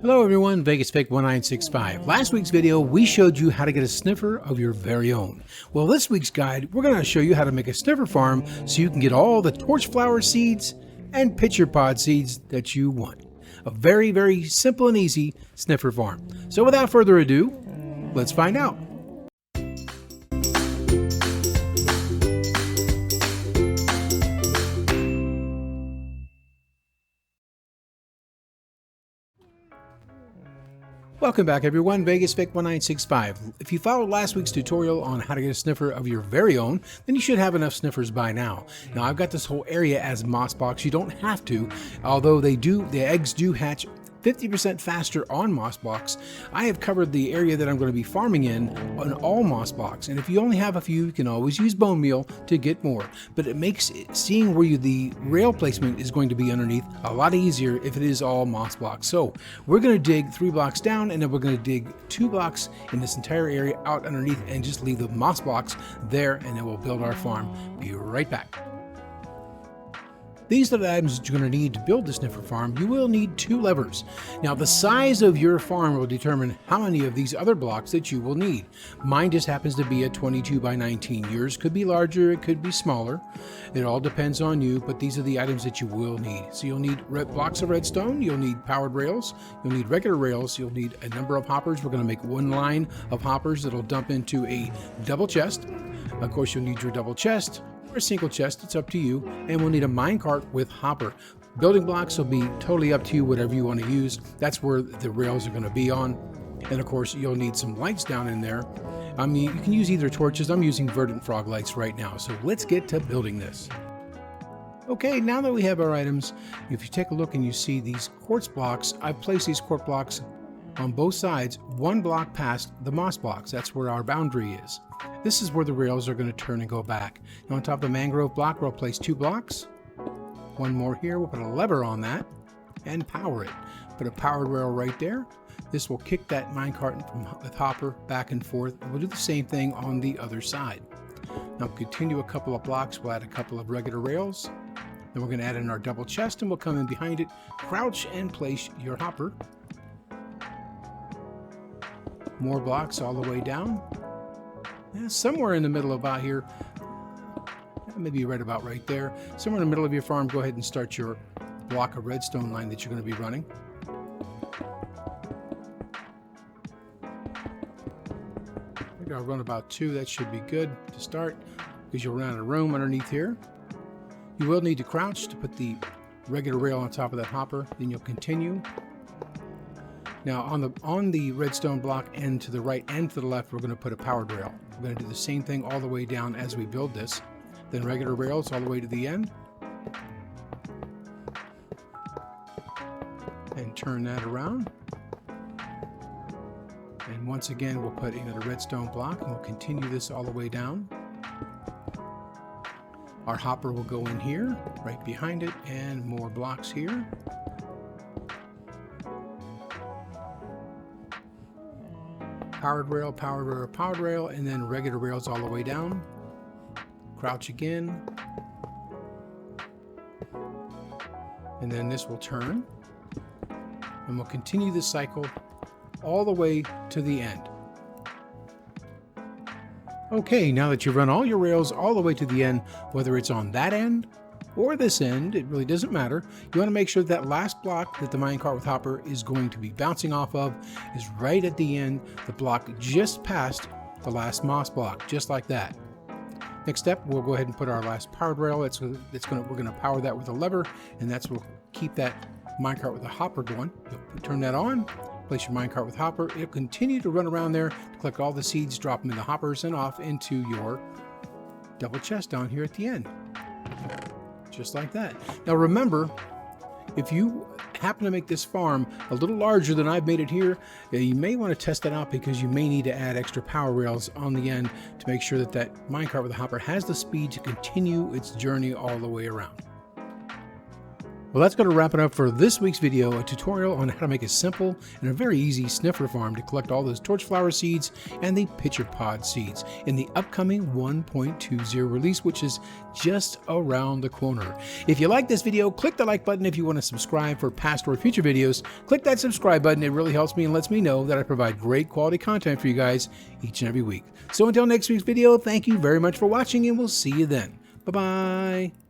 Hello everyone, VegasFake1965. Last week's video, we showed you how to get a sniffer of your very own. Well, this week's guide, we're going to show you how to make a sniffer farm so you can get all the torch flower seeds and pitcher pod seeds that you want. A very, very simple and easy sniffer farm. So without further ado, let's find out. Welcome back everyone, VegasFake1965. If you followed last week's tutorial on how to get a sniffer of your very own, then you should have enough sniffers by now. Now I've got this whole area as moss box. You don't have to, although the eggs do hatch 50% faster on moss box. I have covered the area that I'm going to be farming in on all moss box, and if you only have a few, you can always use bone meal to get more. But it makes seeing where the rail placement is going to be underneath a lot easier if it is all moss box. So we're going to dig 3 blocks down, and then we're going to dig 2 blocks in this entire area out underneath and just leave the moss box there, and then we'll build our farm. Be right back. These are the items that you're going to need to build the sniffer farm. You will need 2 levers. Now the size of your farm will determine how many of these other blocks that you will need. Mine just happens to be a 22 by 19. Yours could be larger, it could be smaller. It all depends on you, but these are the items that you will need. So you'll need blocks of redstone, you'll need powered rails, you'll need regular rails, you'll need a number of hoppers. We're going to make 1 line of hoppers that'll dump into a double chest. Of course, you'll need your double chest, or a single chest, it's up to you, and we'll need a minecart with hopper. Building blocks will be totally up to you, whatever you want to use. That's where the rails are going to be on. And of course, you'll need some lights down in there. I mean, you can use either torches. I'm using verdant frog lights right now, so let's get to building this. Okay, now that we have our items, if you take a look and you see these quartz blocks, I've placed these quartz blocks on both sides, 1 block past the moss blocks. That's where our boundary is. This is where the rails are going to turn and go back. Now on top of the mangrove block, we'll place 2 blocks. 1 more here. We'll put a lever on that and power it. Put a powered rail right there. This will kick that minecart with hopper back and forth. And we'll do the same thing on the other side. Now continue a couple of blocks. We'll add a couple of regular rails. Then we're going to add in our double chest, and we'll come in behind it, crouch, and place your hopper. More blocks all the way down. Somewhere in the middle about here, maybe right about right there, somewhere in the middle of your farm, go ahead and start your block of redstone line that you're going to be running. I think I'll run about 2. That should be good to start because you'll run out of room underneath here. You will need to crouch to put the regular rail on top of that hopper. Then you'll continue. Now on the redstone block and to the right and to the left, we're going to put a powered rail. We're going to do the same thing all the way down as we build this. Then regular rails all the way to the end. And turn that around. And once again, we'll put another redstone block and we'll continue this all the way down. Our hopper will go in here, right behind it, and more blocks here. Powered rail, powered rail, powered rail, and then regular rails all the way down. Crouch again. And then this will turn. And we'll continue this cycle all the way to the end. Okay, now that you've run all your rails all the way to the end, whether it's on that end or this end, it really doesn't matter. You want to make sure that last block that the minecart with hopper is going to be bouncing off of is right at the end, the block just past the last moss block, just like that. Next step, we'll go ahead and put our last powered rail. We're going to power that with a lever, and that's what will keep that minecart with the hopper going. You'll turn that on, place your minecart with hopper. It'll continue to run around there to collect all the seeds, drop them in the hoppers, and off into your double chest down here at the end. Just like that. Now remember, if you happen to make this farm a little larger than I've made it here, you may want to test that out because you may need to add extra power rails on the end to make sure that that minecart with the hopper has the speed to continue its journey all the way around. Well, that's going to wrap it up for this week's video, a tutorial on how to make a simple and a very easy sniffer farm to collect all those torchflower seeds and the pitcher pod seeds in the upcoming 1.20 release, which is just around the corner. If you like this video, click the like button. If you want to subscribe for past or future videos, click that subscribe button. It really helps me and lets me know that I provide great quality content for you guys each and every week. So until next week's video, thank you very much for watching, and we'll see you then. Bye-bye.